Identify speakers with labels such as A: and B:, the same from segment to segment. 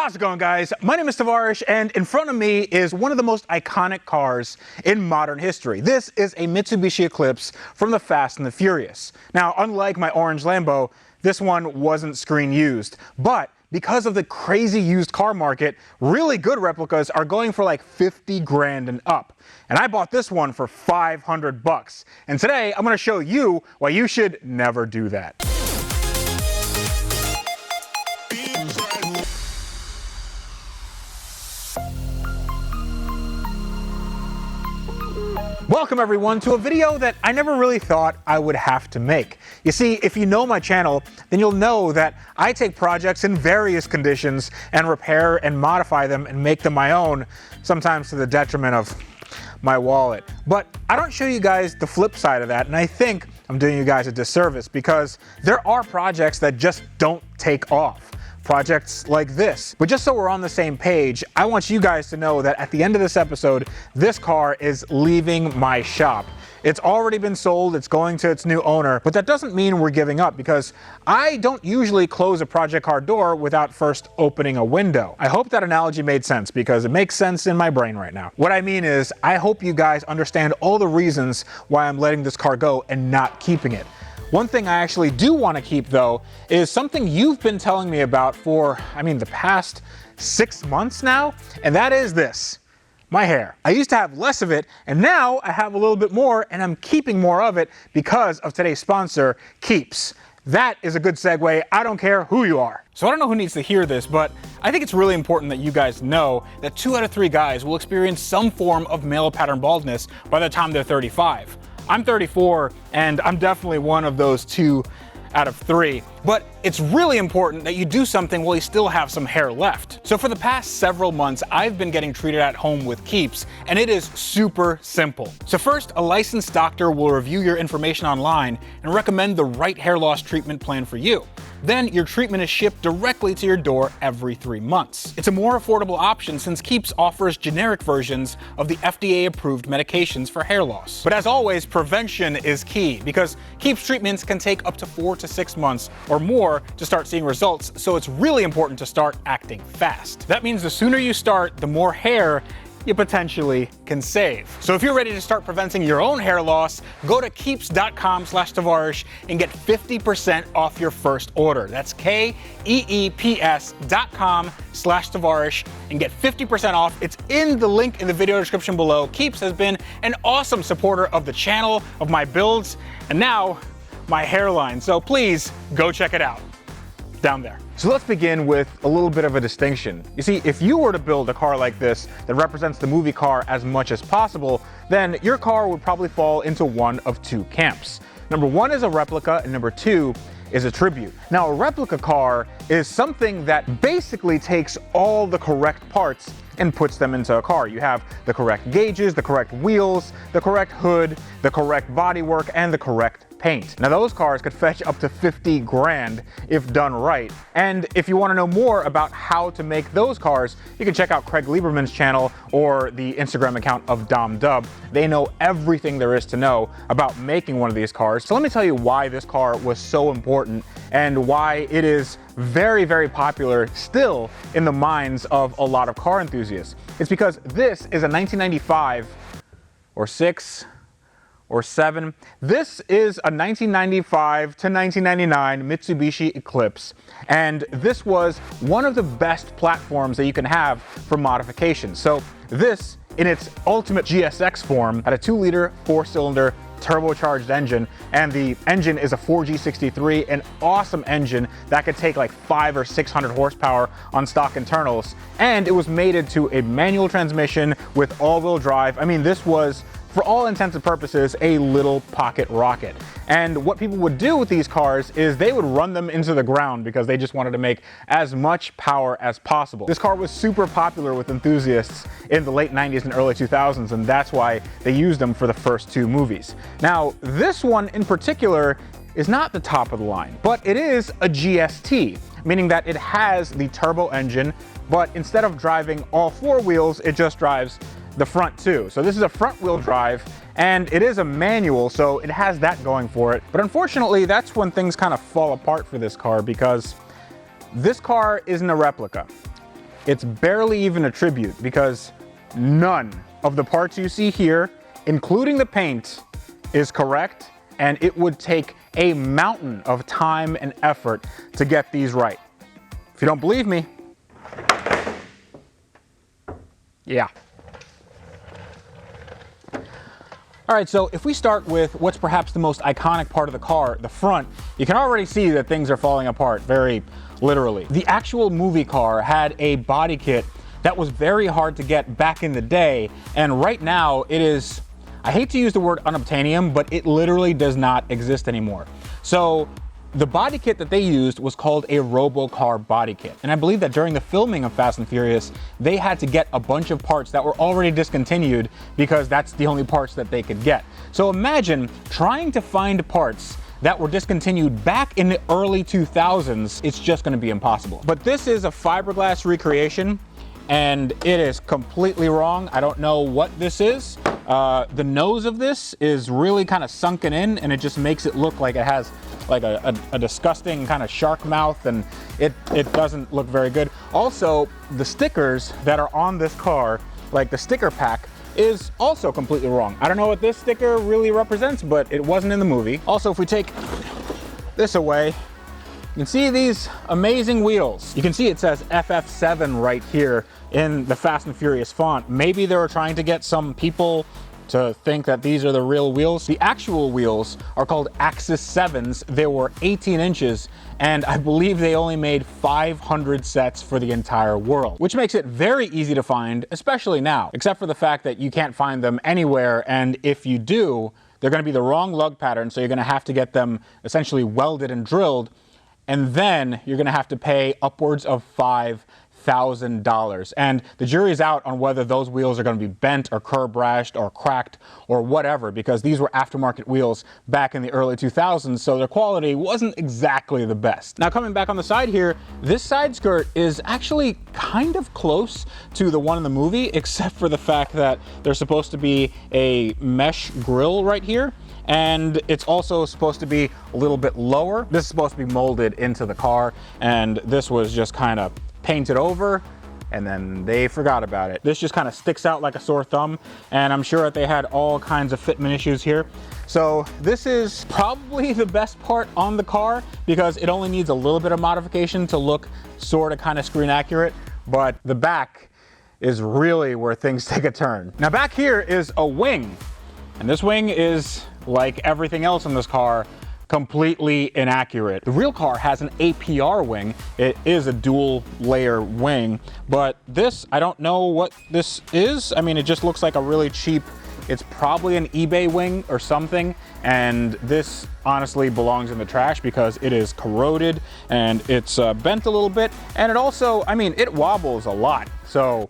A: How's it going, guys? My name is Tavarish, and in front of me is one of the most iconic cars in modern history. This is a Mitsubishi Eclipse from the Fast and the Furious. Now, unlike my orange Lambo, this one wasn't screen used, but because of the crazy used car market, really good replicas are going for like 50 grand and up. And I bought this one for 500 bucks. And today I'm going to show you why you should never do that. Welcome everyone to a video that I never really thought I would have to make. You see, if you know my channel, then you'll know that I take projects in various conditions and repair and modify them and make them my own, sometimes to the detriment of my wallet. But I don't show you guys the flip side of that, and I think I'm doing you guys a disservice because there are projects that just don't take off. Projects like this. But just so we're on the same page, I want you guys to know that at the end of this episode, this car is leaving my shop. It's already been sold, it's going to its new owner, but that doesn't mean we're giving up because I don't usually close a project car door without first opening a window. I hope that analogy made sense because it makes sense in my brain right now. What I mean is, I hope you guys understand all the reasons why I'm letting this car go and not keeping it. One thing I actually do want to keep though is something you've been telling me about for, the past 6 months now, and that is this. My hair. I used to have less of it, and now I have a little bit more, and I'm keeping more of it because of today's sponsor, Keeps. That is a good segue. I don't care who you are. So I don't know who needs to hear this, but I think it's really important that you guys know that 2 out of 3 guys will experience some form of male pattern baldness by the time they're 35. I'm 34, and I'm definitely one of those 2 out of 3. But it's really important that you do something while you still have some hair left. So for the past several months, I've been getting treated at home with Keeps, and it is super simple. So first, a licensed doctor will review your information online and recommend the right hair loss treatment plan for you. Then your treatment is shipped directly to your door every 3 months. It's a more affordable option since Keeps offers generic versions of the FDA-approved medications for hair loss. But as always, prevention is key because Keeps treatments can take up to 4 to 6 months or more to start seeing results, so it's really important to start acting fast. That means the sooner you start, the more hair you potentially can save. So if you're ready to start preventing your own hair loss, go to keeps.com/Tavarish and get 50% off your first order. That's KEEPS.com/Tavarish and get 50% off. It's in the link in the video description below. Keeps has been an awesome supporter of the channel, of my builds, and now my hairline. So please go check it out down there. So let's begin with a little bit of a distinction. You see, if you were to build a car like this that represents the movie car as much as possible, then your car would probably fall into one of 2 camps. Number 1 is a replica, and number 2 is a tribute. Now, a replica car is something that basically takes all the correct parts and puts them into a car. You have the correct gauges, the correct wheels, the correct hood, the correct bodywork, and the correct paint. Now those cars could fetch up to 50 grand if done right. And if you want to know more about how to make those cars, you can check out Craig Lieberman's channel or the Instagram account of DomDub. They know everything there is to know about making one of these cars. So let me tell you why this car was so important and why it is very, very popular still in the minds of a lot of car enthusiasts. It's because this is a 1995 or 6 or 7. This is a 1995 to 1999 Mitsubishi Eclipse, and this was one of the best platforms that you can have for modification. So this, in its ultimate GSX form, had a 2-liter 4-cylinder turbocharged engine, and the engine is a 4G63, an awesome engine that could take like 500 or 600 horsepower on stock internals, and it was mated to a manual transmission with all-wheel drive. This was, for all intents and purposes, a little pocket rocket. And what people would do with these cars is they would run them into the ground because they just wanted to make as much power as possible. This car was super popular with enthusiasts in the late 90s and early 2000s, and that's why they used them for the first 2 movies. Now, this one in particular is not the top of the line, but it is a GS-T, meaning that it has the turbo engine, but instead of driving all 4 wheels, it just drives the front 2. So this is a front wheel drive, and it is a manual, so it has that going for it. But unfortunately, that's when things kind of fall apart for this car because this car isn't a replica. it's barely even a tribute because none of the parts you see here, including the paint, is correct, and it would take a mountain of time and effort to get these right. If you don't believe me, yeah. All right, so if we start with what's perhaps the most iconic part of the car, the front, you can already see that things are falling apart very literally. The actual movie car had a body kit that was very hard to get back in the day, and right now it is, I hate to use the word unobtainium, but it literally does not exist anymore. So the body kit that they used was called a Robocar Body Kit. And I believe that during the filming of Fast and Furious, they had to get a bunch of parts that were already discontinued because that's the only parts that they could get. So imagine trying to find parts that were discontinued back in the early 2000s. It's just gonna be impossible. But this is a fiberglass recreation, and it is completely wrong. I don't know what this is. The nose of this is really kind of sunken in, and it just makes it look like it has like a disgusting kind of shark mouth, and it doesn't look very good. Also, the stickers that are on this car, like the sticker pack, is also completely wrong. I don't know what this sticker really represents, but it wasn't in the movie. Also, if we take this away, you can see these amazing wheels. You can see it says FF7 right here in the Fast and Furious font. Maybe they were trying to get some people to think that these are the real wheels. The actual wheels are called Axis 7s. They were 18 inches, and I believe they only made 500 sets for the entire world, which makes it very easy to find, especially now, except for the fact that you can't find them anywhere, and if you do, they're gonna be the wrong lug pattern, so you're gonna have to get them essentially welded and drilled, and then you're gonna have to pay upwards of $5,000. And the jury's out on whether those wheels are going to be bent or curb rashed or cracked or whatever, because these were aftermarket wheels back in the early 2000s, so their quality wasn't exactly the best. Now, coming back on the side here, this side skirt is actually kind of close to the one in the movie, except for the fact that there's supposed to be a mesh grille right here, and it's also supposed to be a little bit lower. This is supposed to be molded into the car, and this was just kind of painted over, and then they forgot about it. This just kind of sticks out like a sore thumb, and I'm sure that they had all kinds of fitment issues here. So this is probably the best part on the car because it only needs a little bit of modification to look sort of kind of screen accurate, but the back is really where things take a turn. Now back here is a wing, and this wing is, like everything else in this car, completely inaccurate. The real car has an APR wing. It is a dual layer wing, but this, I don't know what this is. I mean, it just looks like a really cheap, it's probably an eBay wing or something, and this honestly belongs in the trash because it is corroded and it's bent a little bit, and it also, I mean, it wobbles a lot, so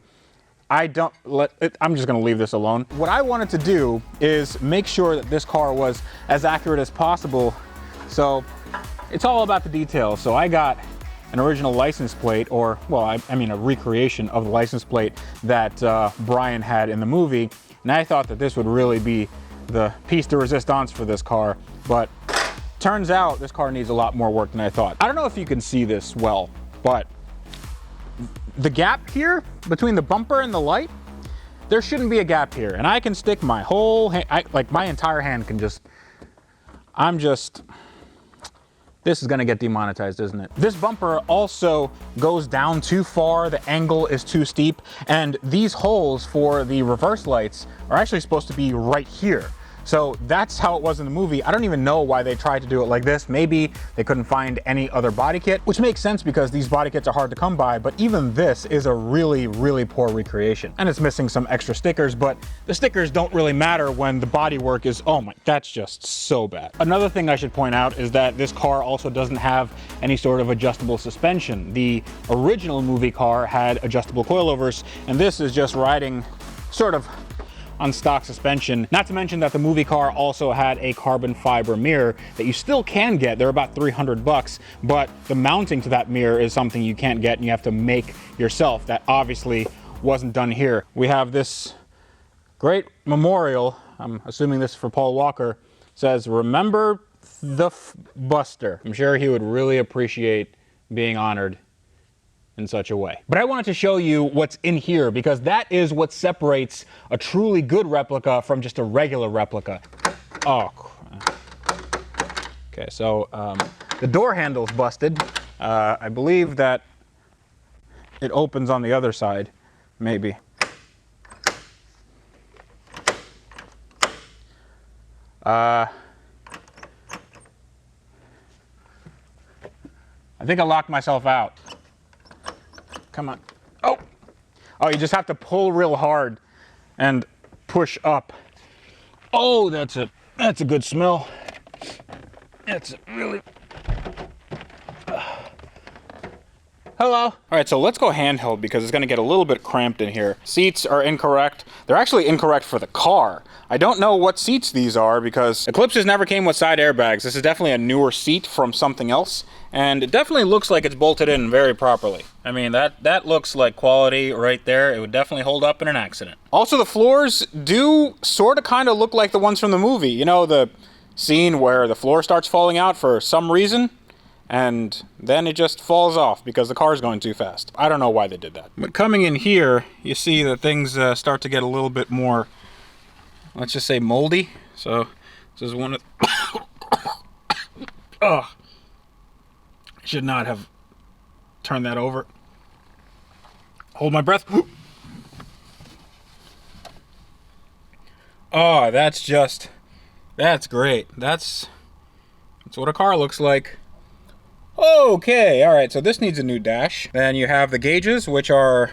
A: I'm just gonna leave this alone. What I wanted to do is make sure that this car was as accurate as possible. So it's all about the details. So I got an original license plate, or, well, I mean a recreation of the license plate that Brian had in the movie. And I thought that this would really be the piece de resistance for this car. But turns out this car needs a lot more work than I thought. I don't know if you can see this well, but the gap here between the bumper and the light, there shouldn't be a gap here. And I can stick my whole hand, like my entire hand can just, this is gonna get demonetized, isn't it? This bumper also goes down too far, the angle is too steep, and these holes for the reverse lights are actually supposed to be right here. So that's how it was in the movie. I don't even know why they tried to do it like this. Maybe they couldn't find any other body kit, which makes sense because these body kits are hard to come by, but even this is a really, really poor recreation. And it's missing some extra stickers, but the stickers don't really matter when the bodywork is, oh my, that's just so bad. Another thing I should point out is that this car also doesn't have any sort of adjustable suspension. The original movie car had adjustable coilovers, and this is just riding sort of on stock suspension. Not to mention that the movie car also had a carbon fiber mirror that you still can get. They're about 300 bucks, but the mounting to that mirror is something you can't get and you have to make yourself. That obviously wasn't done here. We have this great memorial. I'm assuming this is for Paul Walker. It says, "Remember the Buster." I'm sure he would really appreciate being honored in such a way. But I wanted to show you what's in here because that is what separates a truly good replica from just a regular replica. Oh, okay, so the door handle's busted. I believe that it opens on the other side, maybe. I think I locked myself out. Come on. Oh! Oh, you just have to pull real hard and push up. Oh, that's a good smell. That's really... Hello. All right, so let's go handheld because it's gonna get a little bit cramped in here. Seats are incorrect. They're actually incorrect for the car. I don't know what seats these are because Eclipses never came with side airbags. This is definitely a newer seat from something else, and it definitely looks like it's bolted in very properly. I mean, that looks like quality right there. It would definitely hold up in an accident. Also, the floors do sort of kind of look like the ones from the movie. You know, the scene where the floor starts falling out for some reason? And then it just falls off because the car's going too fast. I don't know why they did that. But coming in here, you see that things start to get a little bit more, let's just say, moldy. So this is one of... Oh, should not have turned that over. Hold my breath. Oh, that's great. That's what a car looks like. Okay, all right, so this needs a new dash. Then you have the gauges, which are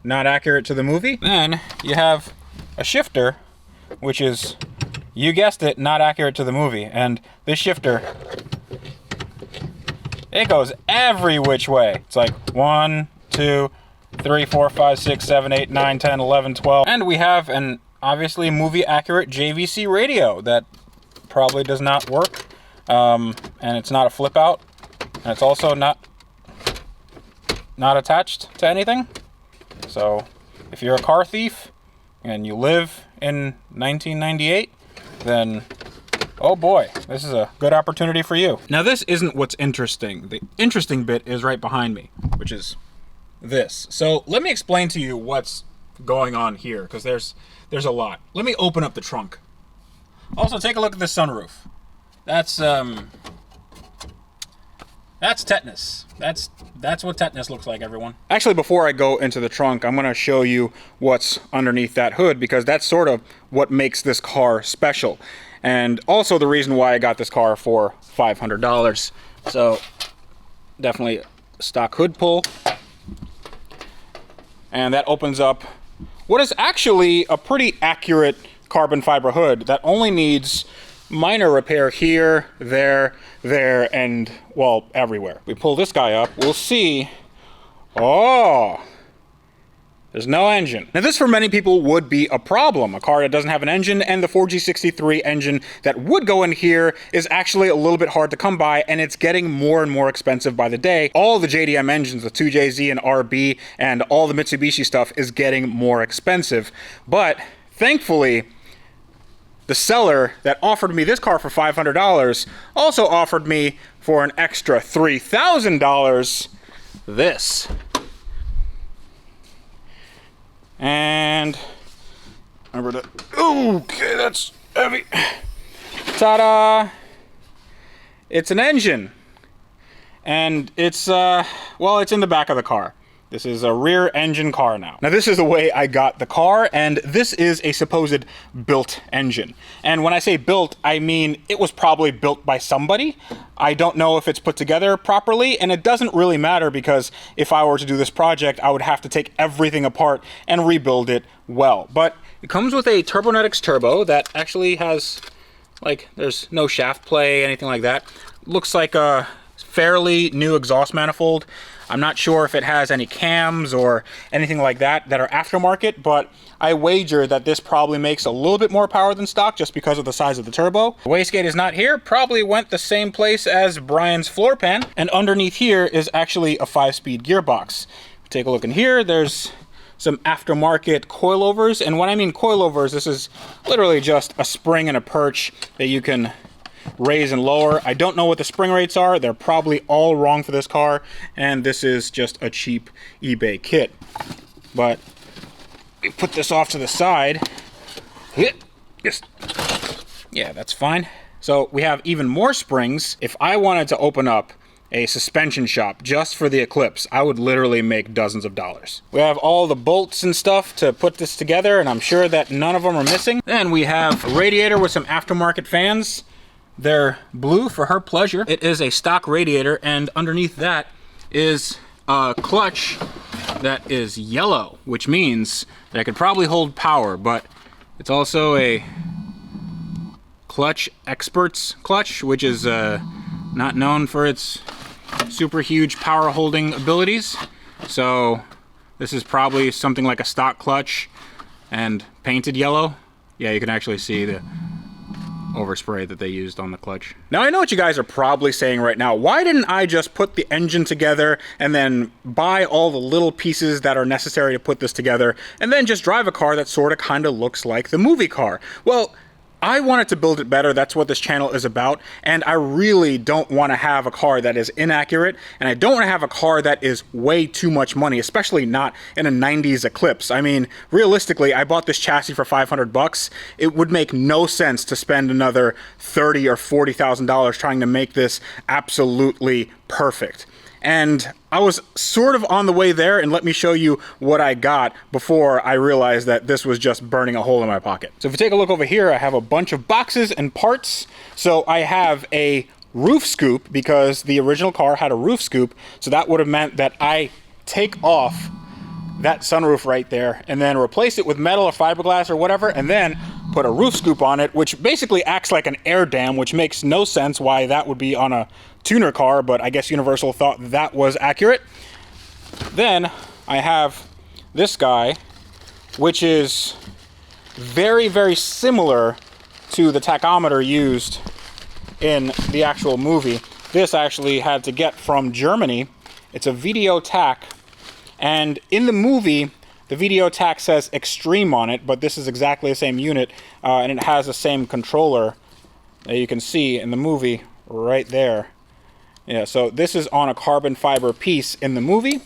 A: not accurate to the movie. Then you have a shifter, which is, you guessed it, not accurate to the movie. And this shifter, it goes every which way. It's like 1, 2, 3, 4, 5, 6, 7, 8, 9, 10, 11, 12. And we have an obviously movie accurate JVC radio that probably does not work. And it's not a flip out. And it's also not attached to anything. So if you're a car thief and you live in 1998, then oh boy, this is a good opportunity for you. Now this isn't what's interesting. The interesting bit is right behind me, which is this. So let me explain to you what's going on here, because there's a lot. Let me open up the trunk. Also, take a look at the sunroof. That's tetanus. That's what tetanus looks like, everyone. Actually, before I go into the trunk, I'm gonna show you what's underneath that hood, because that's sort of what makes this car special. And also the reason why I got this car for $500. So definitely stock hood pull. And that opens up what is actually a pretty accurate carbon fiber hood that only needs minor repair here, there, and, well, everywhere. We pull this guy up, we'll see, oh, there's no engine. Now this for many people would be a problem. A car that doesn't have an engine, and the 4G63 engine that would go in here is actually a little bit hard to come by, and it's getting more and more expensive by the day. All the JDM engines, the 2JZ and RB, and all the Mitsubishi stuff is getting more expensive. But thankfully, the seller that offered me this car for $500 also offered me for an extra $3,000 this. And remember to, okay, that's heavy. Ta-da! It's an engine. And it's, well, it's in the back of the car. This is a rear engine car now. Now this is the way I got the car, and this is a supposed built engine. And when I say built, I mean it was probably built by somebody. I don't know if it's put together properly, and it doesn't really matter because if I were to do this project, I would have to take everything apart and rebuild it well. But it comes with a Turbonetics turbo that actually has, like, there's no shaft play, anything like that. Looks like a fairly new exhaust manifold. I'm not sure if it has any cams or anything like that that are aftermarket, but I wager that this probably makes a little bit more power than stock just because of the size of the turbo. The wastegate is not here, probably went the same place as Brian's floor pan, and underneath here is actually a 5-speed gearbox. Take a look in here, there's some aftermarket coilovers, and when I mean coilovers, this is literally just a spring and a perch that you can raise and lower. I don't know what the spring rates are. They're probably all wrong for this car, and this is just a cheap eBay kit. But we put this off to the side. Yes. Yeah, that's fine. So we have even more springs. If I wanted to open up a suspension shop just for the Eclipse, I would literally make dozens of dollars. We have all the bolts and stuff to put this together, and I'm sure that none of them are missing. Then we have a radiator with some aftermarket fans. They're blue for her pleasure. It is a stock radiator, and underneath that is a clutch that is yellow, which means that I could probably hold power, but it's also a clutch expert's clutch, which is not known for its super huge power holding abilities. So this is probably something like a stock clutch and painted yellow. Yeah, you can actually see the overspray that they used on the clutch. Now I know what you guys are probably saying right now. Why didn't I just put the engine together and then buy all the little pieces that are necessary to put this together and then just drive a car that sort of kind of looks like the movie car? Well, I wanted to build it better. That's what this channel is about. And I really don't want to have a car that is inaccurate. And I don't want to have a car that is way too much money, especially not in a 90s Eclipse. I mean, realistically, I bought this chassis for 500 bucks. It would make no sense to spend another $30,000 or $40,000 trying to make this absolutely perfect. And I was sort of on the way there, and let me show you what I got before I realized that this was just burning a hole in my pocket. So if you take a look over here, I have a bunch of boxes and parts. So I have a roof scoop because the original car had a roof scoop. So that would have meant that I take off that sunroof right there and then replace it with metal or fiberglass or whatever, and then put a roof scoop on it, which basically acts like an air dam, which makes no sense why that would be on a tuner car, but I guess Universal thought that was accurate. Then I have this guy, which is very, very similar to the tachometer used in the actual movie. This I actually had to get from Germany. It's a VDO tach, and in the movie, the VDO tach says Extreme on it, but this is exactly the same unit, and it has the same controller that you can see in the movie right there. Yeah, so this is on a carbon fiber piece in the movie,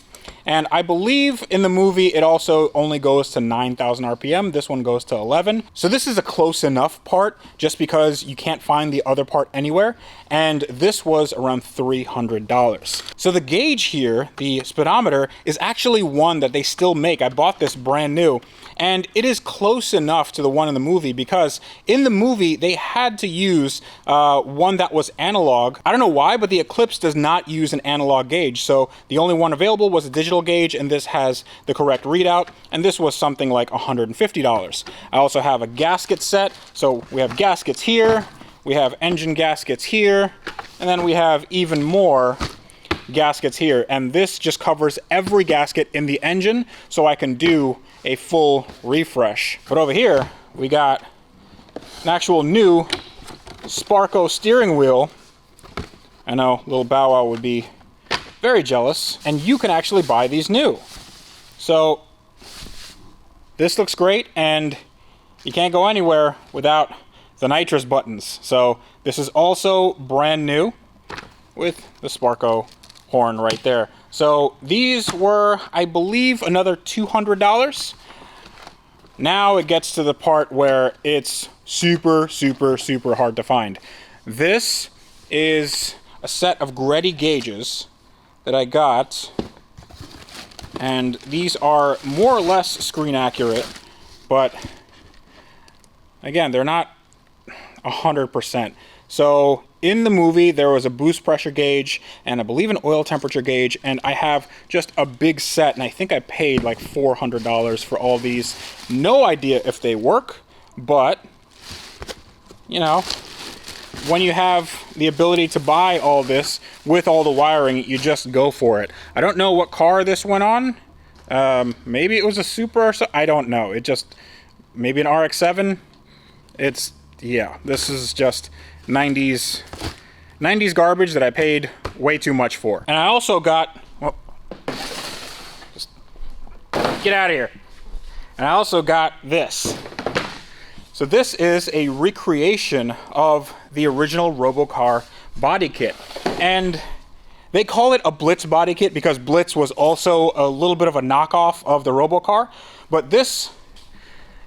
A: and I believe in the movie it also only goes to 9,000 RPM. This one goes to 11. So this is a close enough part just because you can't find the other part anywhere, and this was around $300. So the gauge here, the speedometer, is actually one that they still make. I bought this brand new, and it is close enough to the one in the movie because in the movie they had to use one that was analog. I don't know why, but the Eclipse does not use an analog gauge, so the only one available was a digital gauge, and this has the correct readout, and this was something like $150. I also have a gasket set, so we have gaskets here, we have engine gaskets here, and then we have even more gaskets here, and this just covers every gasket in the engine so I can do a full refresh. But over here we got an actual new Sparco steering wheel. I know little Bow Wow would be very jealous, and you can actually buy these new. So this looks great, and you can't go anywhere without the nitrous buttons. So this is also brand new with the Sparco horn right there. So these were, I believe, another $200. Now it gets to the part where it's super, super, super hard to find. This is a set of Greddy gauges that I got, and these are more or less screen accurate, but again, they're not 100%. So in the movie, there was a boost pressure gauge and I believe an oil temperature gauge, and I have just a big set, and I think I paid like $400 for all these. No idea if they work, but you know, when you have the ability to buy all this with all the wiring, you just go for it. I don't know what car this went on. Maybe it was a Supra or so. I don't know. It just, maybe an RX-7. It's, yeah, this is just 90s garbage that I paid way too much for. And I also got, well, just get out of here. And I also got this. So this is a recreation of the original Robocar Body Kit. And they call it a Blitz body kit because Blitz was also a little bit of a knockoff of the Robocar. But this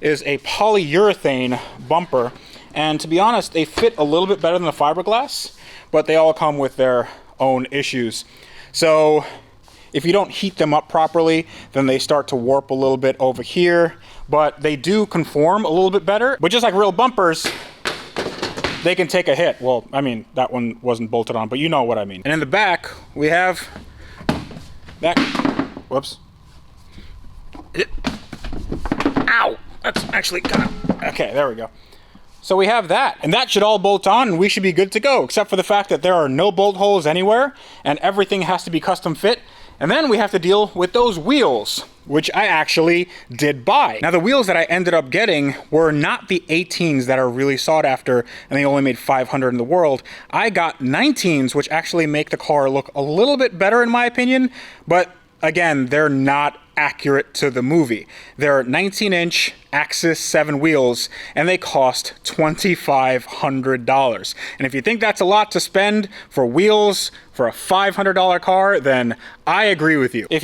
A: is a polyurethane bumper. And to be honest, they fit a little bit better than the fiberglass, but they all come with their own issues. So if you don't heat them up properly, then they start to warp a little bit over here, but they do conform a little bit better. But just like real bumpers, they can take a hit. Well, I mean, that one wasn't bolted on, but you know what I mean. And in the back, we have that, whoops. Ow, that's actually kind of, okay, there we go. So we have that, and that should all bolt on and we should be good to go, except for the fact that there are no bolt holes anywhere and everything has to be custom fit. And then we have to deal with those wheels, which I actually did buy. Now the wheels that I ended up getting were not the 18s that are really sought after and they only made 500 in the world. I got 19s, which actually make the car look a little bit better in my opinion, but again, they're not accurate to the movie. They're 19-inch Axis 7 wheels and they cost $2,500. And if you think that's a lot to spend for wheels for a $500 car, then I agree with you. If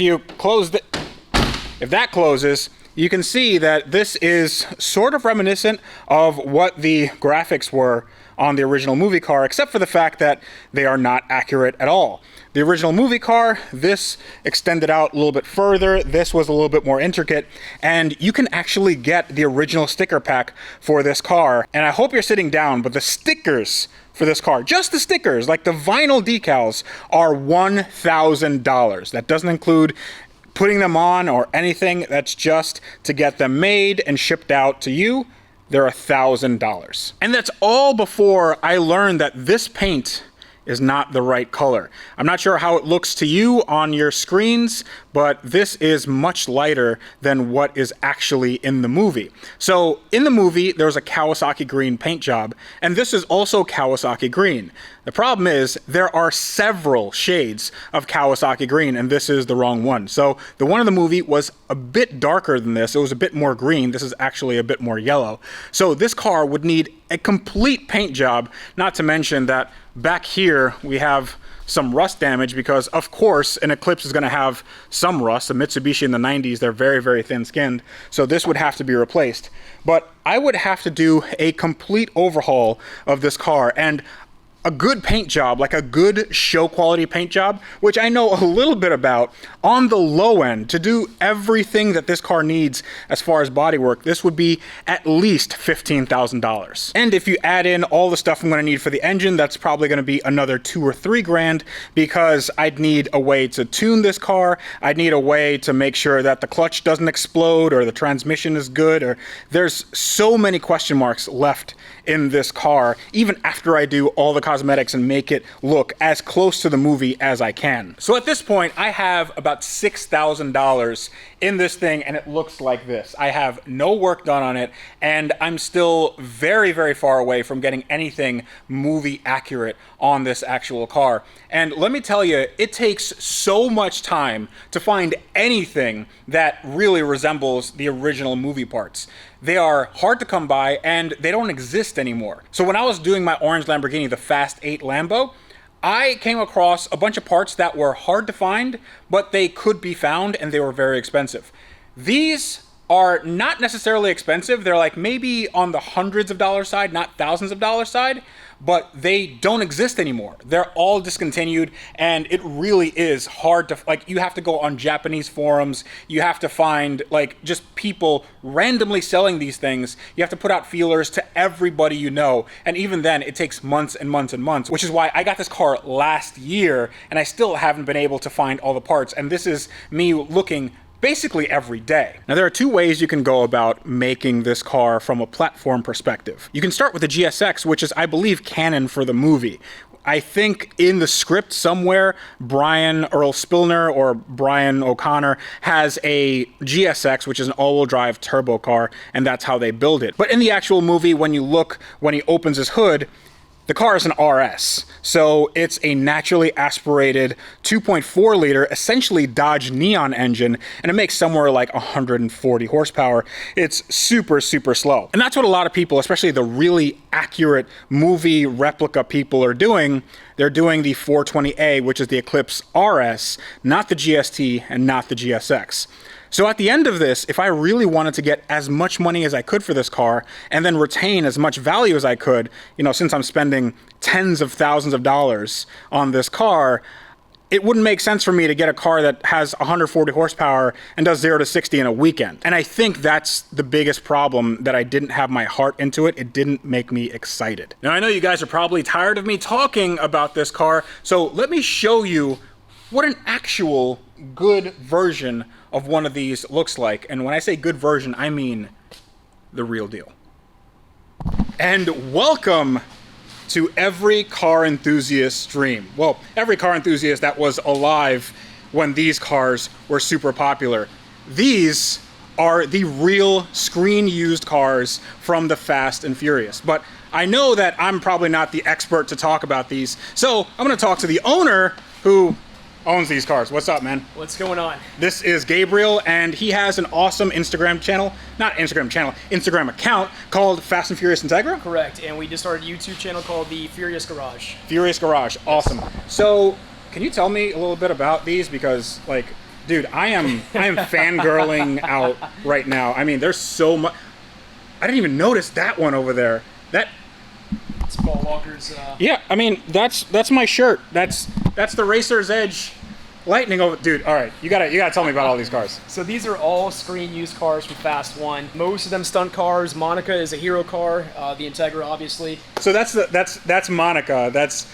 A: that closes, you can see that this is sort of reminiscent of what the graphics were on the original movie car, except for the fact that they are not accurate at all. The original movie car, this extended out a little bit further, this was a little bit more intricate, and you can actually get the original sticker pack for this car. And I hope you're sitting down, but the stickers for this car, just the stickers, like the vinyl decals, are $1,000. That doesn't include putting them on or anything, that's just to get them made and shipped out to you. They're $1,000. And that's all before I learned that this paint is not the right color. I'm not sure how it looks to you on your screens, but this is much lighter than what is actually in the movie. So in the movie, there's a Kawasaki green paint job, and this is also Kawasaki green. The problem is there are several shades of Kawasaki green, and this is the wrong one. So the one in the movie was a bit darker than this. It was a bit more green. This is actually a bit more yellow. So this car would need a complete paint job, not to mention that back here we have some rust damage because of course an Eclipse is going to have some rust. A Mitsubishi in the 90s, they're very, very thin skinned. So this would have to be replaced. But I would have to do a complete overhaul of this car, and a good paint job, like a good show quality paint job, which I know a little bit about, on the low end, to do everything that this car needs as far as bodywork, this would be at least $15,000. And if you add in all the stuff I'm gonna need for the engine, that's probably gonna be another $2 or $3 grand, because I'd need a way to tune this car, I'd need a way to make sure that the clutch doesn't explode or the transmission is good, or there's so many question marks left in this car, even after I do all the cosmetics and make it look as close to the movie as I can. So at this point, I have about $6,000 in this thing, and it looks like this. I have no work done on it, and I'm still very, very far away from getting anything movie accurate on this actual car. And let me tell you, it takes so much time to find anything that really resembles the original movie parts. They are hard to come by, and they don't exist anymore. So when I was doing my orange Lamborghini, the Fast 8 Lambo, I came across a bunch of parts that were hard to find, but they could be found, and they were very expensive. These are not necessarily expensive. They're like maybe on the hundreds of dollars side, not thousands of dollars side, but they don't exist anymore. They're all discontinued, and it really is hard to, like, you have to go on Japanese forums, you have to find like just people randomly selling these things, you have to put out feelers to everybody you know, and even then it takes months and months and months, which is why I got this car last year and I still haven't been able to find all the parts, and this is me looking basically every day. Now there are two ways you can go about making this car from a platform perspective. You can start with the GSX, which is, I believe, canon for the movie. I think in the script somewhere, Brian Earl Spillner or Brian O'Connor has a GSX, which is an all-wheel drive turbo car, and that's how they build it. But in the actual movie, when you look, when he opens his hood, The car is an RS, so it's a naturally aspirated 2.4 liter, essentially Dodge Neon engine, and it makes somewhere like 140 horsepower. It's super, super slow. And that's what a lot of people, especially the really accurate movie replica people, are doing. They're doing the 420A, which is the Eclipse RS, not the GS-T and not the GSX. So at the end of this, if I really wanted to get as much money as I could for this car and then retain as much value as I could, you know, since I'm spending tens of thousands of dollars on this car, it wouldn't make sense for me to get a car that has 140 horsepower and does 0 to 60 in a weekend. And I think that's the biggest problem, that I didn't have my heart into it. It didn't make me excited. Now, I know you guys are probably tired of me talking about this car, so let me show you what an actual good version of one of these looks like. And when I say good version, I mean the real deal. And welcome to every car enthusiast's dream. Well, every car enthusiast that was alive when these cars were super popular. These are the real screen-used cars from the Fast and Furious. But I know that I'm probably not the expert to talk about these, so I'm gonna talk to the owner who owns these cars. What's up, man?
B: What's going on?
A: This is Gabriel, and he has an awesome Instagram account called Fast and Furious Integra?
B: Correct, and we just started a YouTube channel called the Furious Garage.
A: Furious Garage, awesome. So, can you tell me a little bit about these? Because, like, dude, I am fangirling out right now. I mean, there's so much. I didn't even notice that one over there.
B: It's Paul Walker's.
A: Yeah, I mean, that's my shirt. That's the Racer's Edge Lightning over. Dude, all right, you gotta tell me about all these cars.
B: So these are all screen used cars from Fast 1. Most of them stunt cars. Monica is a hero car. The Integra, obviously.
A: So that's Monica. That's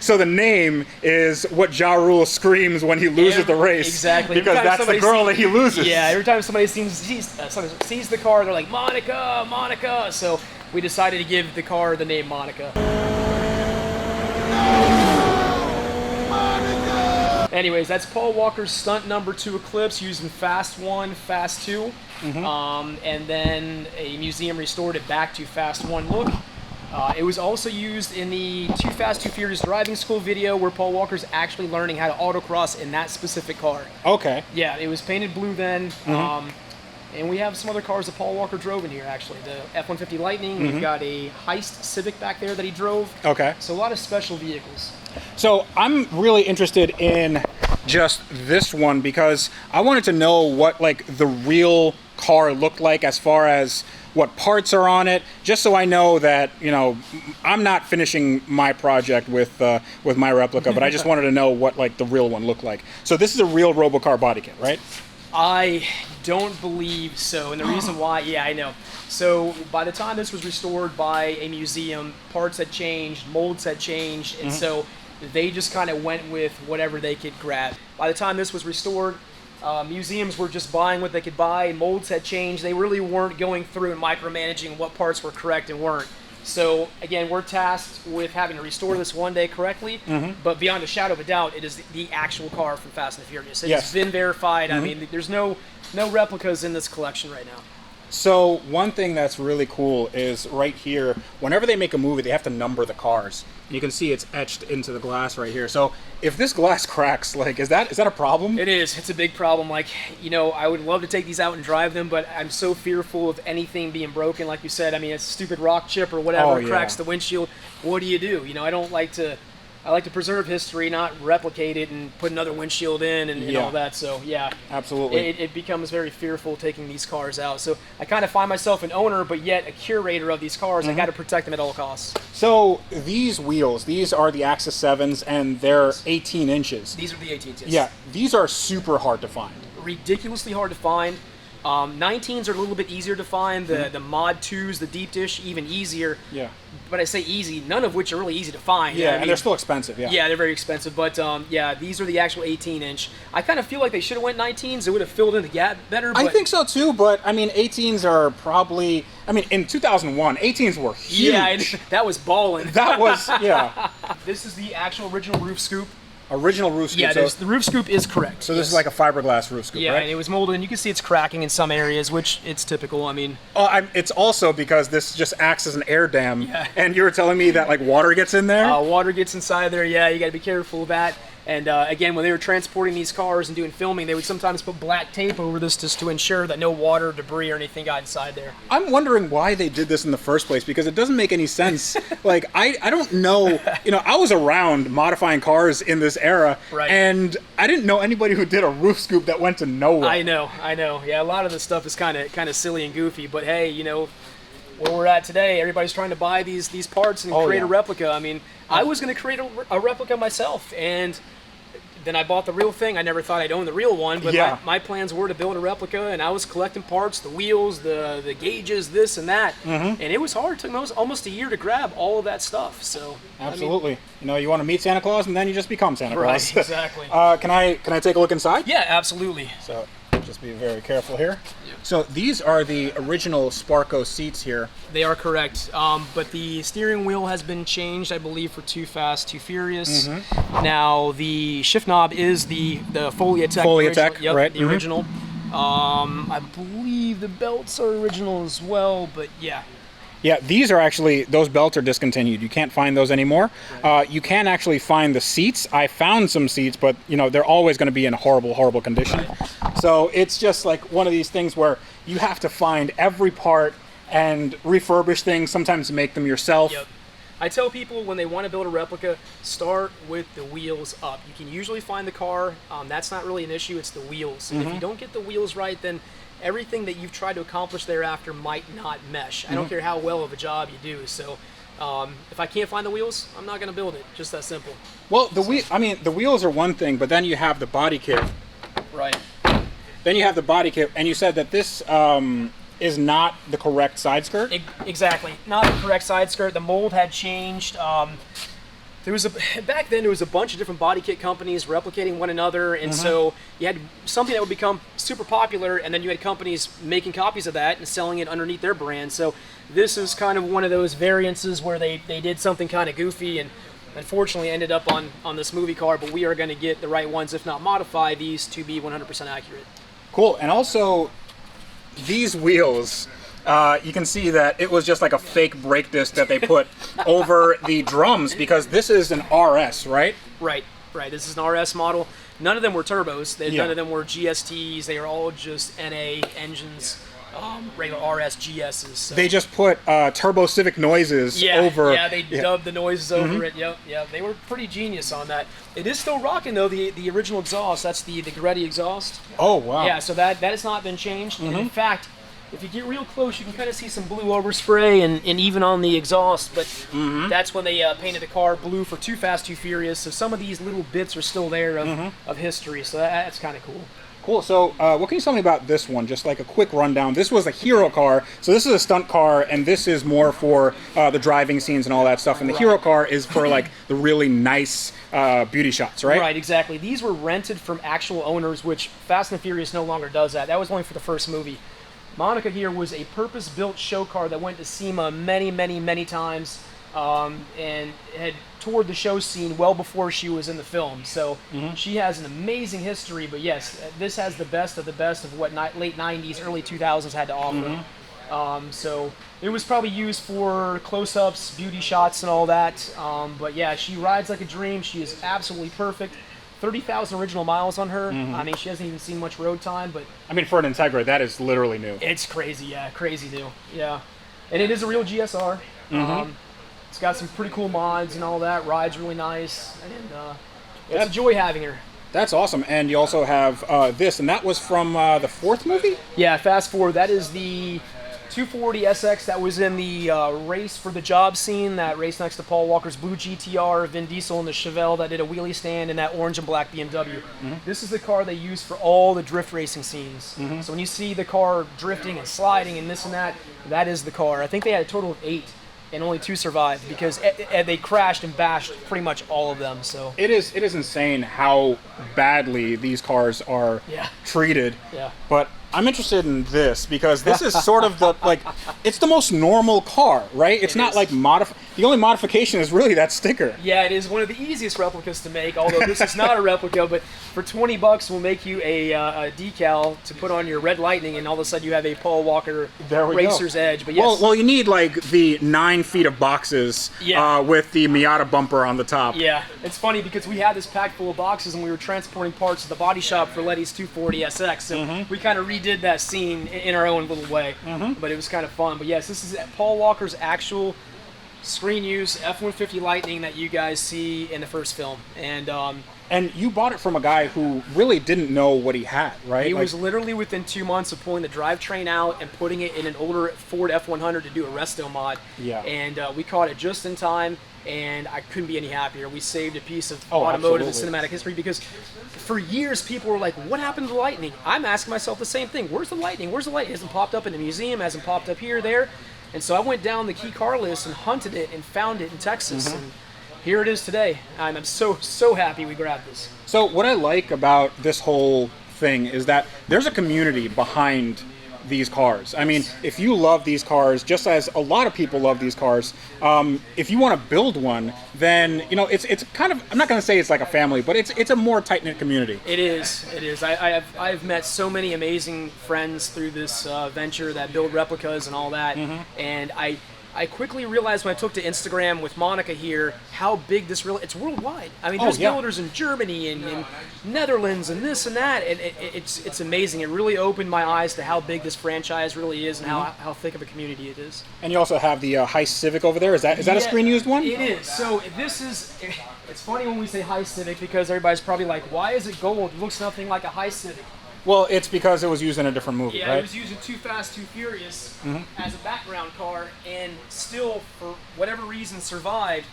A: so the name is what Ja Rule screams when he loses the race.
B: Exactly.
A: Because that's the girl that he loses.
B: Yeah. Every time somebody sees the car, they're like, Monica, Monica. So we decided to give the car the name Monica. Anyways, that's Paul Walker's stunt number 2 Eclipse used in Fast 1, Fast 2. And then a museum restored it back to Fast 1 look. It was also used in the Too Fast, Too Furious driving school video where Paul Walker's actually learning how to autocross in that specific car.
A: Okay.
B: Yeah, it was painted blue then. And we have some other cars that Paul Walker drove in here, actually. The F-150 Lightning. We've got a Heist Civic back there that he drove.
A: Okay.
B: So a lot of special vehicles.
A: So I'm really interested in just this one because I wanted to know what like the real car looked like as far as what parts are on it, just so I know that, you know, I'm not finishing my project with my replica, but I just wanted to know what like the real one looked like. So this is a real Robocar body kit, right?
B: I don't believe so, and the reason why, yeah, I know. So by the time this was restored by a museum, parts had changed, molds had changed, and so they just kind of went with whatever they could grab. By the time this was restored, museums were just buying what they could buy, molds had changed, they really weren't going through and micromanaging what parts were correct and weren't. So again, we're tasked with having to restore this one day correctly, but beyond a shadow of a doubt, it is the actual car from Fast and Furious. It's been verified. I mean, there's no replicas in this collection right now.
A: So one thing that's really cool is right here, whenever they make a movie, they have to number the cars. You can see it's etched into the glass right here. So if this glass cracks, like, is that a problem?
B: It is. It's a big problem. Like, you know, I would love to take these out and drive them, but I'm so fearful of anything being broken. Like you said, I mean, a stupid rock chip or whatever cracks the windshield. What do? You know, I like to preserve history, not replicate it and put another windshield in and all that. So yeah,
A: absolutely.
B: It becomes very fearful taking these cars out. So I kind of find myself an owner, but yet a curator of these cars. I got to protect them at all costs.
A: So these wheels, these are the Axis 7s, and they're 18 inches.
B: These are the 18s. Yes.
A: Yeah, these are super hard to find.
B: Ridiculously hard to find. 19s are a little bit easier to find. The Mod 2s, the deep dish, even easier.
A: Yeah.
B: But I say easy, none of which are really easy to find.
A: Yeah,
B: I mean,
A: and they're still expensive, yeah.
B: Yeah, they're very expensive, but yeah, these are the actual 18-inch. I kind of feel like they should have went 19s. It would have filled in the gap better. But
A: I think so too, but I mean, 18s are probably, I mean, in 2001, 18s were huge.
B: Yeah, that was ballin'.
A: That was, yeah.
B: This is the actual original roof scoop.
A: Original roof scoop.
B: Yeah,
A: so,
B: the roof scoop is correct.
A: so this is like a fiberglass roof scoop,
B: yeah,
A: right?
B: and it was molded, and you can see it's cracking in some areas, which it's typical. I mean,
A: it's also because this just acts as an air dam.
B: Yeah.
A: And you were telling me that like water gets in there?
B: water gets inside there. Yeah, you got to be careful of that. And again, when they were transporting these cars and doing filming, they would sometimes put black tape over this just to ensure that no water, debris, or anything got inside there.
A: I'm wondering why they did this in the first place, because it doesn't make any sense. Like, I don't know, I was around modifying cars in this era,
B: Right.
A: and I didn't know anybody who did a roof scoop that went to nowhere.
B: I know. Yeah, a lot of this stuff is kind of silly and goofy, but hey, where we're at today, everybody's trying to buy these parts and create a replica. I mean, I was going to create a replica myself, and then I bought the real thing. I never thought I'd own the real one, but my plans were to build a replica, and I was collecting parts, the wheels, the gauges, this and that, and it was hard. It took me almost a year to grab all of that stuff. So
A: absolutely, you want to meet Santa Claus, and then you just become Santa Claus.
B: Right, exactly.
A: Can I take a look inside?
B: Yeah, absolutely.
A: So just be very careful here. So these are the original Sparco seats here.
B: They are correct, but the steering wheel has been changed, I believe, for Too Fast, Too Furious. Now the shift knob is the Foliatech.
A: Foliatech,
B: yep,
A: right?
B: The original. I believe the belts are original as well, but yeah.
A: Yeah, these are actually, those belts are discontinued. You can't find those anymore.
B: Right.
A: You can actually find the seats. I found some seats, but they're always going to be in horrible, horrible condition.
B: Right.
A: So it's just like one of these things where you have to find every part and refurbish things, sometimes make them yourself.
B: Yep. I tell people when they want to build a replica, start with the wheels up. You can usually find the car. That's not really an issue. It's the wheels. And if you don't get the wheels right, then everything that you've tried to accomplish thereafter might not mesh. I don't care how well of a job you do. So if I can't find the wheels, I'm not going to build it. Just that simple.
A: Well, the wheels are one thing, but then you have the body kit.
B: Right.
A: Then you have the body kit, and you said that this is not the correct side skirt?
B: Exactly. Not the correct side skirt. The mold had changed. Back then there was a bunch of different body kit companies replicating one another, and so you had something that would become super popular, and then you had companies making copies of that and selling it underneath their brand. So this is kind of one of those variances where they did something kind of goofy, and unfortunately ended up on this movie car, but we are going to get the right ones, if not modify these to be 100% accurate.
A: Cool. And also, these wheels, you can see that it was just like a fake brake disc that they put over the drums, because this is an RS, right?
B: Right. This is an RS model. None of them were turbos. None of them were GSTs. They are all just NA engines, regular RS GSs. So.
A: They just put Turbo Civic noises over.
B: Yeah, they dubbed the noises over it. Yep. They were pretty genius on that. It is still rocking though. The original exhaust. That's the Goretti exhaust.
A: Oh wow.
B: Yeah. So that has not been changed. And in fact, if you get real close, you can kind of see some blue overspray and even on the exhaust, but that's when they painted the car blue for Too Fast, Too Furious, so some of these little bits are still there of history, so that's kind of cool.
A: Cool. So what can you tell me about this one? Just like a quick rundown. This was a hero car, so this is a stunt car, and this is more for the driving scenes and all that stuff, and the hero car is for like the really nice beauty shots, right?
B: Right, exactly. These were rented from actual owners, which Fast and Furious no longer does that. That was only for the first movie. Monica here was a purpose-built show car that went to SEMA many, many, many times, and had toured the show scene well before she was in the film. So she has an amazing history, but yes, this has the best of what late 90s, early 2000s had to offer. So it was probably used for close-ups, beauty shots, and all that. But yeah, she rides like a dream. She is absolutely perfect. 30,000 original miles on her. I mean, she hasn't even seen much road time, but...
A: I mean, for an Integra, that is literally new.
B: It's crazy, yeah. Crazy new. Yeah. And it is a real GSR. It's got some pretty cool mods and all that. Rides really nice. And it's a joy having her.
A: That's awesome. And you also have this, and that was from the fourth movie?
B: Yeah, fast forward. That is the 240 SX that was in the race for the job scene, that race next to Paul Walker's blue GTR, Vin Diesel and the Chevelle that did a wheelie stand, and that orange and black BMW. This is the car they use for all the drift racing scenes. So when you see the car drifting and sliding and this and that, that is the car. I think they had a total of 8, and only 2 survived because they crashed and bashed pretty much all of them. So
A: it is insane how badly these cars are treated.
B: Yeah.
A: But I'm interested in this because this is sort of the it's the most normal car, right? It's not like modified. the only modification is really that sticker.
B: Yeah, it is one of the easiest replicas to make, although this is not a replica, but for 20 bucks we'll make you a decal to put on your Red Lightning, and all of a sudden you have a Paul Walker Racer's Edge. But yes.
A: Well, you need like the 9 feet of boxes with the Miata bumper on the top.
B: Yeah, it's funny because we had this packed full of boxes and we were transporting parts to the body shop for Letty's 240 SX, so we kind of redid that scene in our own little way, but it was kind of fun. But yes, this is Paul Walker's actual screen use F-150 Lightning that you guys see in the first film,
A: and you bought it from a guy who really didn't know what he had, right?
B: He was literally within 2 months of pulling the drivetrain out and putting it in an older Ford F-100 to do a resto mod.
A: Yeah.
B: And we caught it just in time, and I couldn't be any happier. We saved a piece of automotive and cinematic history, because for years people were like, what happened to the Lightning? I'm asking myself the same thing. Where's the Lightning? Where's the Lightning? It hasn't popped up in the museum, hasn't popped up here, there. And so I went down the key car list and hunted it and found it in Texas. And here it is today. I'm so happy we grabbed this.
A: So what I like about this whole thing is that there's a community behind these cars. I mean, if you love these cars, just as a lot of people love these cars, if you want to build one, then it's kind of, I'm not going to say it's like a family, but it's a more tight-knit community.
B: It is. I've met so many amazing friends through this venture that build replicas and all that, and I quickly realized when I took to Instagram with Monica here how big this really, it's worldwide. I mean, there's builders in Germany and Netherlands and this and that, and it's amazing. It really opened my eyes to how big this franchise really is and how thick of a community it is. And
A: you also have the Heist Civic over there. Is that a screen used one?
B: It is. So this is, it's funny when we say Heist Civic because everybody's probably like, why is it gold? It looks nothing like a Heist Civic.
A: Well, it's because it was used in a different movie, right?
B: Yeah, it was used in Too Fast, Too Furious as a background car, and still, for whatever reason, survived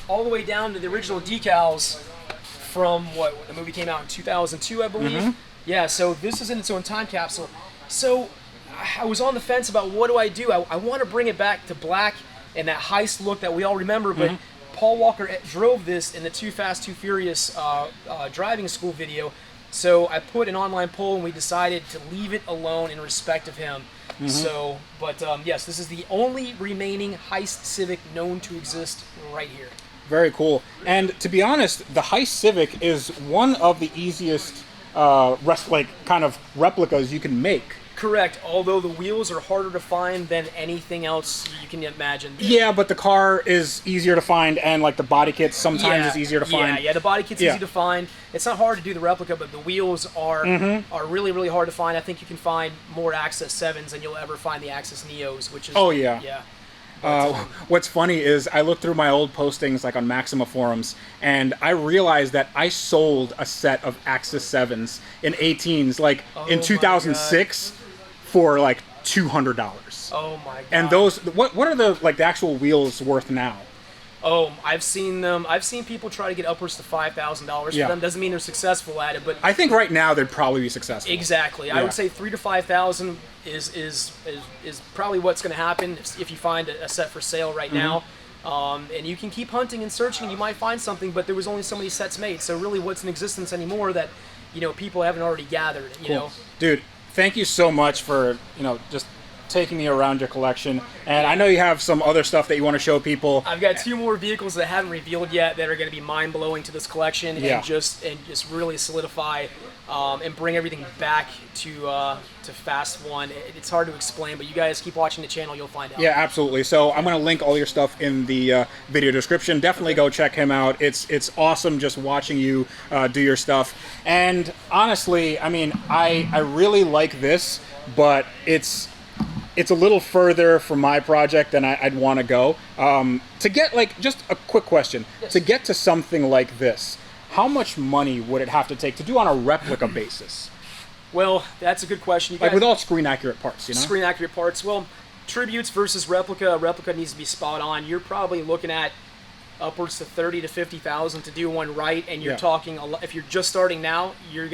B: all the way down to the original decals from what the movie came out in 2002, I believe. Yeah, so this is in its own time capsule. So I was on the fence about what do I do. I want to bring it back to black and that heist look that we all remember, but Paul Walker drove this in the Too Fast, Too Furious driving school video. So I put an online poll and we decided to leave it alone in respect of him. So, but yes, this is the only remaining Heist Civic known to exist right here.
A: Very cool. And to be honest, the Heist Civic is one of the easiest kind of replicas you can make.
B: Correct, although the wheels are harder to find than anything else you can imagine.
A: Yeah, but the car is easier to find, and like the body kit sometimes is easier to find.
B: Yeah, the body kit's easy to find. It's not hard to do the replica, but the wheels are really, really hard to find. I think you can find more Access 7s than you'll ever find the Access Neos, which is...
A: Oh, yeah. What's funny is I looked through my old postings like on Maxima forums, and I realized that I sold a set of Access 7s in 18s like in 2006 for like $200.
B: Oh my god.
A: And those, what are the actual wheels worth now?
B: Oh, I've seen them. I've seen people try to get upwards to $5,000 for them. Doesn't mean they're successful at it, but
A: I think right now they'd probably be successful.
B: Exactly. I would say $3,000 to $5,000 is probably what's going to happen if you find a set for sale right now. And you can keep hunting and searching, and you might find something, but there was only so many sets made. So really, what's in existence anymore that people haven't already gathered? You know,
A: dude. Thank you so much for just taking me around your collection, and I know you have some other stuff that you want to show people.
B: I've got 2 more vehicles that I haven't revealed yet that are going to be mind-blowing to this collection and just really solidify and bring everything back to Fast 1. It's hard to explain, but you guys keep watching the channel, you'll find out.
A: Yeah, absolutely. So I'm going to link all your stuff in the video description. Definitely go check him out. It's awesome just watching you do your stuff. And honestly, I mean, I really like this, but it's a little further from my project than I'd want to go. To get, just a quick question. Yes. To get to something like this, how much money would it have to take to do on a replica basis?
B: Well, that's a good question.
A: With all screen-accurate parts,
B: Screen-accurate parts. Well, tributes versus replica. Replica needs to be spot on. You're probably looking at upwards to $30,000 to $50,000 to do one right, and you're talking if you're just starting now, you're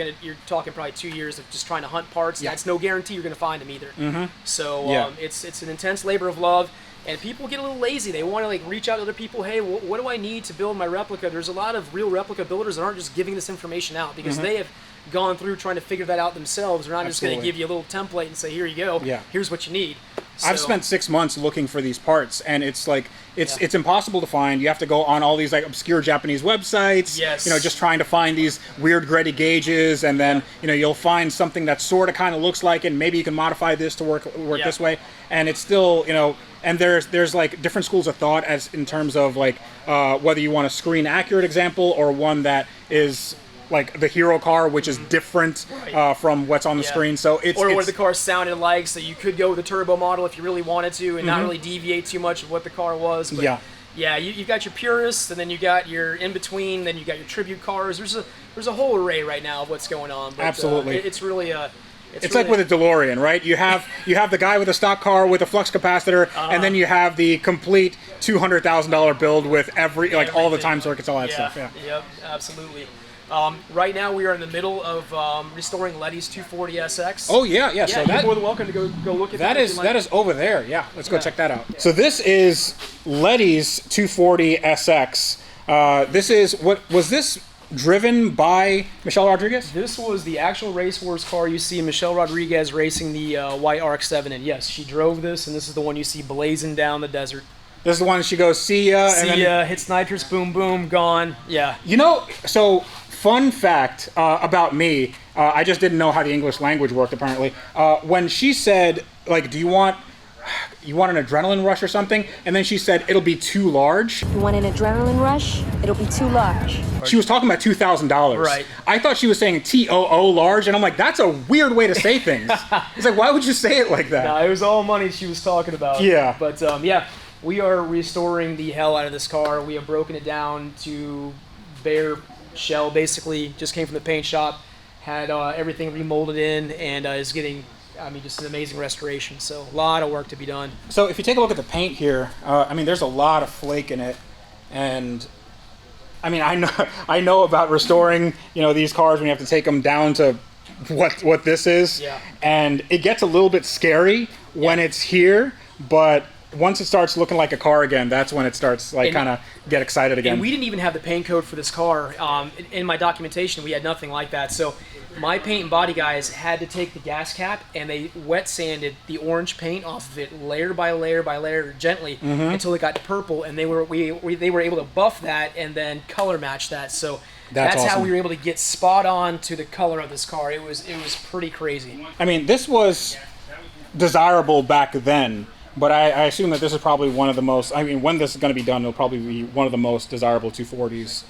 B: talking probably 2 years of just trying to hunt parts. That's no guarantee you're going to find them either. So it's an intense labor of love, and people get a little lazy. They want to reach out to other people. Hey, what do I need to build my replica? There's a lot of real replica builders that aren't just giving this information out because they have gone through trying to figure that out themselves. They're not just going to give you a little template and say, here you go. Here's what you need.
A: I've spent 6 months looking for these parts, and it's like it's impossible to find. You have to go on all these like obscure Japanese websites.
B: Yes.
A: You know, just trying to find these weird Greddy gauges, and then you'll find something that sort of kind of looks like it, and maybe you can modify this to work this way, and it's still And there's like different schools of thought as in terms of like whether you want a screen accurate example or one that is like the hero car, which is different from what's on the screen. So it's
B: what the car sounded like. So you could go with the turbo model if you really wanted to, and not really deviate too much of what the car was. But yeah, you've got your purists, and then you got your in between, then you got your tribute cars. There's a whole array right now of what's going on. But,
A: absolutely,
B: it's really
A: It's really like with a DeLorean, right? You have the guy with a stock car with a flux capacitor, and then you have the complete $200,000 build with all the time circuits, all that stuff. Yeah.
B: Yep, absolutely. Right now we are in the middle of restoring Letty's 240 SX.
A: Oh yeah. So
B: you're more than welcome to go look at that.
A: That is over there. Yeah, let's go check that out. So this is Letty's 240 SX. This is was this driven by Michelle Rodriguez?
B: This was the actual Race Wars car you see Michelle Rodriguez racing the white RX-7 in. Yes, she drove this, and this is the one you see blazing down the desert.
A: This is the one she goes, see ya.
B: See ya, hits nitrous, boom, boom, gone. Yeah.
A: So fun fact about me, I just didn't know how the English language worked apparently. When she said, like, do you want an adrenaline rush or something? And then she said, it'll be too large.
C: You want an adrenaline rush? It'll be too large.
A: She was talking about $2,000.
B: Right.
A: I thought she was saying TOO large, and I'm like, that's a weird way to say things. It's like, why would you say it like that?
B: No, it was all money she was talking about.
A: Yeah.
B: But we are restoring the hell out of this car. We have broken it down to bare shell, basically. Just came from the paint shop, had everything remolded in, and is getting, just an amazing restoration. So a lot of work to be done.
A: So if you take a look at the paint here, there's a lot of flake in it, and I know about restoring, these cars when you have to take them down to what this is, and it gets a little bit scary when it's here, but once it starts looking like a car again, that's when it starts kind of get excited again.
B: And we didn't even have the paint code for this car. In my documentation, we had nothing like that. So my paint and body guys had to take the gas cap and they wet sanded the orange paint off of it layer by layer by layer gently until it got to purple, and they were able to buff that and then color match that. So that's
A: awesome.
B: how we were able to get spot on to the color of this car. It was pretty crazy.
A: This was desirable back then. But I assume that this is probably one of the most, when this is going to be done, it'll probably be one of the most desirable 240s,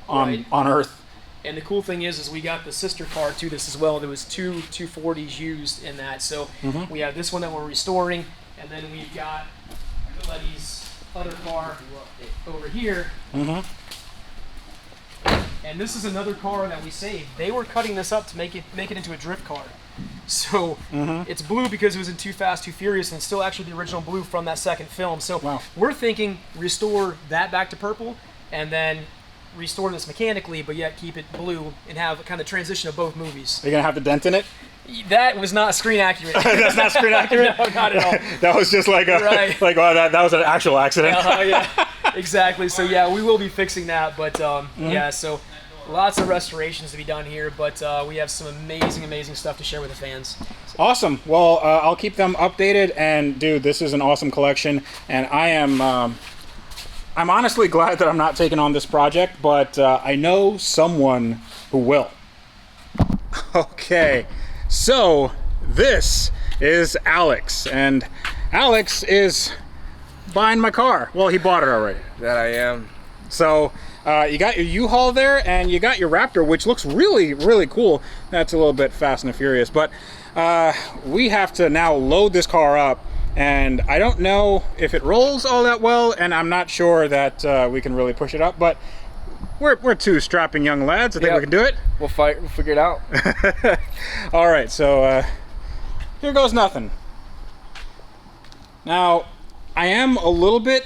A: on Earth.
B: And the cool thing is we got the sister car to this as well. There was two 240s used in that. So we have this one that we're restoring, and then we've got Letty's other car over here. And this is another car that we saved. They were cutting this up to make it into a drift car. So it's blue because it was in Too Fast, Too Furious, and it's still actually the original blue from that second film. So we're thinking restore that back to purple, and then restore this mechanically, but yet keep it blue and have kind of transition of both movies.
A: Are you going to have the dent in it?
B: That was not screen accurate.
A: That's not screen accurate?
B: No, not at all.
A: That was just like that was an actual accident.
B: Yeah, exactly. So yeah, we will be fixing that, but yeah, so lots of restorations to be done here, but we have some amazing stuff to share with the fans.
A: Awesome. Well, I'll keep them updated, and dude, this is an awesome collection, and I'm honestly glad that I'm not taking on this project, but I know someone who will. Okay, so this is Alex, and Alex is buying my car. Well, he bought it already.
D: That I am.
A: So you got your U-Haul there, and you got your Raptor, which looks really cool. That's a little bit Fast and the Furious, but we have to now load this car up, and I don't know if it rolls all that well, and I'm not sure that we can really push it up, but we're two strapping young lads. I think we can do it.
D: We'll fight. We'll figure it out.
A: All right, so here goes nothing. Now, I am a little bit,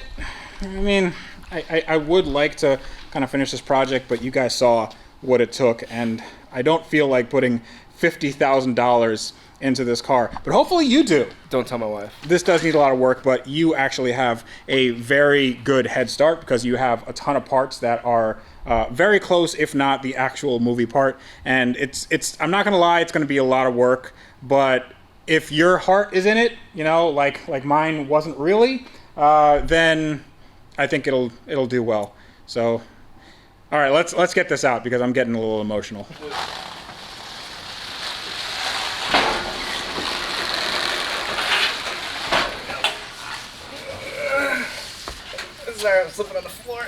A: I would like to kind of finish this project, but you guys saw what it took, and I don't feel like putting $50,000 into this car, but hopefully you do.
D: Don't tell my wife.
A: This does need a lot of work, but you actually have a very good head start because you have a ton of parts that are very close, if not the actual movie part. And it's I'm not gonna lie, it's gonna be a lot of work, but if your heart is in it, you know, like mine wasn't really, then I think it'll do well. So, all right, let's get this out because I'm getting a little emotional.
D: Sorry, I'm slipping on the floor.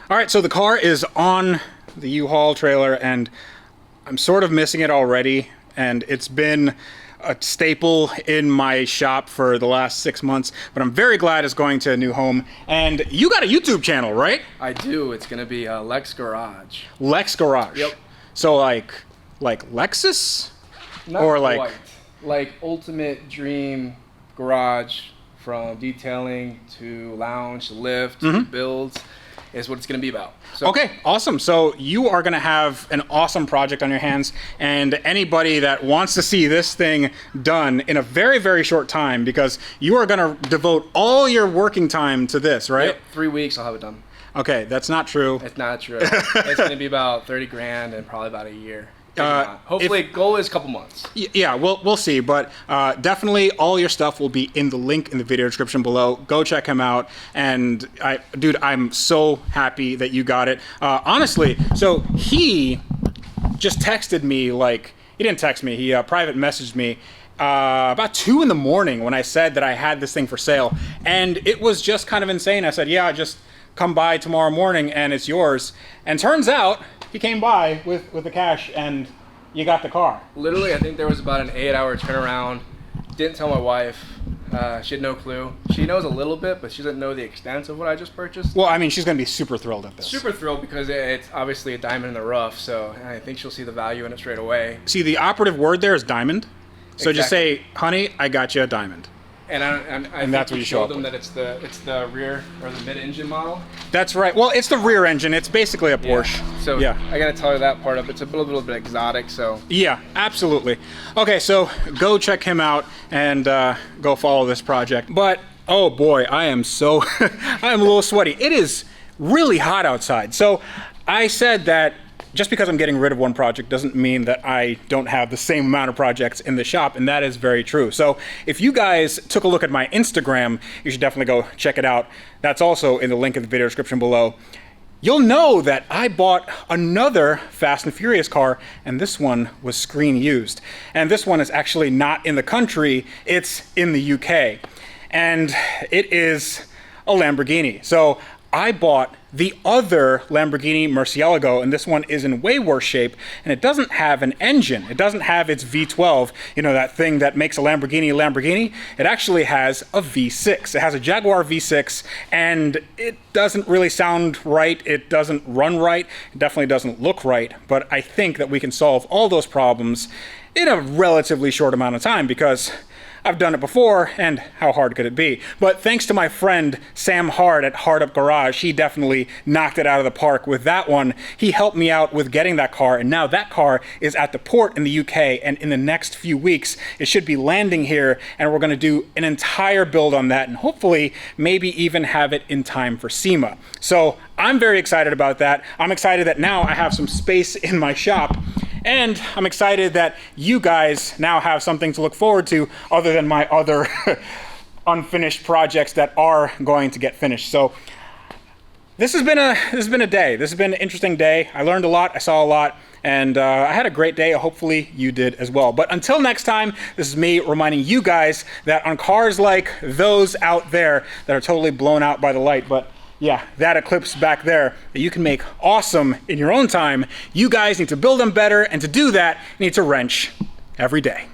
A: All right, so the car is on the U-Haul trailer, and I'm sort of missing it already, and it's been a staple in my shop for the last 6 months, but I'm very glad it's going to a new home. And you got a YouTube channel, right?
D: I do. It's gonna be Lex Garage.
A: Lex Garage.
D: Yep.
A: So like Lexus?
D: Not
A: or like
D: quite. Like ultimate dream garage, from detailing to lounge to lift to builds, is what it's going to be about. So,
A: okay, awesome. So you are going to have an awesome project on your hands, and anybody that wants to see this thing done in a very, very short time, because you are going to devote all your working time to this, right?
D: Yep, 3 weeks I'll have it done.
A: Okay, that's not true.
D: It's not true. It's going to be about 30 grand and probably about a year. Hopefully, goal is a couple months.
A: Yeah, we'll see, but definitely all your stuff will be in the link in the video description below. Go check him out, and dude, I'm so happy that you got it. Honestly, so he just texted me, like, he didn't text me, he private messaged me about 2 in the morning when I said that I had this thing for sale, and it was just kind of insane. I said, yeah, just come by tomorrow morning and it's yours. And turns out he came by with the cash and you got the car.
D: Literally, I think there was about an 8-hour turnaround. Didn't tell my wife. She had no clue. She knows a little bit, but she doesn't know the extent of what I just purchased.
A: Well, I mean, she's going to be super thrilled at this.
D: Super thrilled because it's obviously a diamond in the rough, so I think she'll see the value in it straight away.
A: See, the operative word there is diamond. So just
D: Exactly.
A: say, honey, I got you a diamond.
D: And I
A: that's
D: think
A: what you show
D: showed
A: up
D: them
A: with.
D: that it's the rear or the mid-engine model.
A: That's right. Well, it's the rear engine. It's basically a Porsche.
D: So
A: yeah.
D: I gotta tell her that part of it. It's a little bit exotic, so.
A: Yeah, absolutely. Okay, so go check him out and go follow this project. But, oh boy, I am so, I am a little sweaty. It is really hot outside. So I said that just because I'm getting rid of one project doesn't mean that I don't have the same amount of projects in the shop, and that is very true. So if you guys took a look at my Instagram, you should definitely go check it out. That's also in the link in the video description below. You'll know that I bought another Fast and Furious car, and this one was screen used. And this one is actually not in the country, it's in the UK. And it is a Lamborghini. So I bought the other Lamborghini Murcielago, and this one is in way worse shape, and it doesn't have an engine. It doesn't have its V12, you know, that thing that makes a Lamborghini. It actually has a V6. It has a Jaguar V6, and it doesn't really sound right. It doesn't run right. It definitely doesn't look right, but I think that we can solve all those problems in a relatively short amount of time because I've done it before, and how hard could it be? But thanks to my friend Sam Hard at Hard Up Garage, he definitely knocked it out of the park with that one. He helped me out with getting that car, and now that car is at the port in the UK, and in the next few weeks, it should be landing here, and we're gonna do an entire build on that, and hopefully maybe even have it in time for SEMA. So I'm very excited about that. I'm excited that now I have some space in my shop. And I'm excited that you guys now have something to look forward to other than my other unfinished projects that are going to get finished. So this has been a day. This has been an interesting day. I learned a lot, I saw a lot, and I had a great day. Hopefully you did as well. But until next time, this is me reminding you guys that on cars like those out there that are totally blown out by the light, but yeah, that Eclipse back there that you can make awesome in your own time, you guys need to build them better, and to do that, you need to wrench every day.